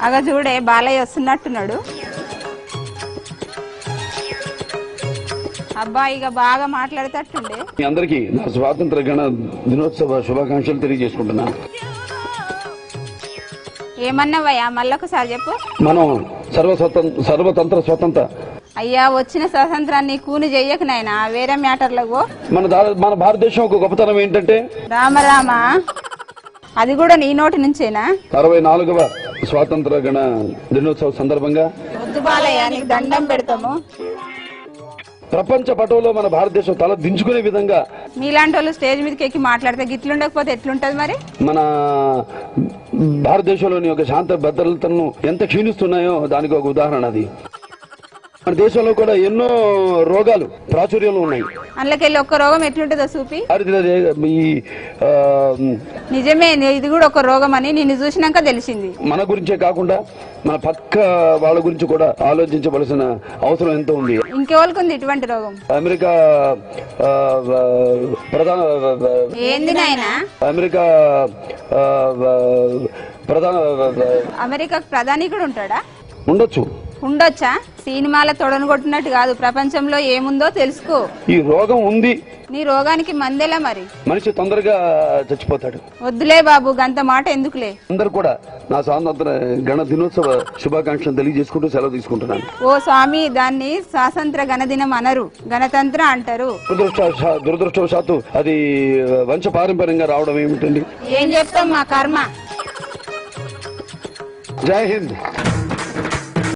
అగ చూడే బాలయ్య వస్తున్నట్టున్నాడు. అబ్బా ఇక బాగా మాట్లాడేటట్టుండే. మీ అందరికీ నా స్వాతంత్ర గణ దినోత్సవ శుభాకాంక్షలు తెలియజేసుకుంటున్నాను. ఏమన్నావయ్యా మళ్ళొకసారి చెప్పు. మనం సర్వతంత్ర స్వతంత్ర. అయ్యా వచ్చిన స్వాతంత్రాన్ని కూని చెయ్యకు నాయనా, వేరే మ్యాటర్లకు. మన భారతదేశం ఒక గొప్పతనం ఏంటంటే రామ అది కూడా నీ నోటి నుంచేనా? 64వ స్వాతంత్ర గణ దినోత్సవ సందర్భంగా వద్దు బాలయ్య, నీకు దండం పెడతాము. ప్రపంచ పటంలో మన భారతదేశం తల దించుకునే విధంగా మీలాంటి వాళ్ళు స్టేజ్ మీదకి ఎక్కి మాట్లాడితే గిట్లుండకపోతే ఎట్లుంటది మరి? మన భారతదేశంలోని ఒక శాంత భద్రతలను ఎంత క్షీణిస్తున్నాయో దానికి ఒక ఉదాహరణ అది. మన దేశంలో కూడా ఎన్నో రోగాలు ప్రాచుర్యంలో ఉన్నాయి. అందులోకెళ్ళి ఒక్క రోగం ఎట్లుంటుందో చూపి. నిజమే, ఇది కూడా ఒక రోగం అని నిన్ను చూసినాక తెలిసింది. మన గురించే కాకుండా మన పక్క వాళ్ళ గురించి కూడా ఆలోచించవలసిన అవసరం ఎంతో ఉంది. ఇంకెవరికి ఇటువంటి రోగం? అమెరికా ప్రధాన ఏంది నాయనా? అమెరికా ప్రధాన అమెరికా ప్రధాని కూడా ఉంటాడా? ఉండొచ్చా? సినిమాల తొడను కొట్టినట్టు కాదు, ప్రపంచంలో ఏముందో తెలుసుకో. ఈ రోగం ఉంది. నీ రోగానికి మందేలా మరి? మనిషి తొందరగా చచ్చిపోతాడు. వద్దులే బాబు, గంత మాట ఎందుకులే. అందరు కూడా నా స్వాతంత్ర గణ దినోత్సవ శుభాకాంక్షలు తెలియజేసుకుంటూ సెలవు తీసుకుంటున్నాను. ఓ స్వామి, దాన్ని స్వాతంత్ర గణదినం అనరు, గణతంత్ర అంటారు. దురదృష్టవశాత్తు అది వంశ పారంపర్యంగా రావడం ఏమిటండి? ఏం చెప్తాం, మా కర్మ. జై హింద్.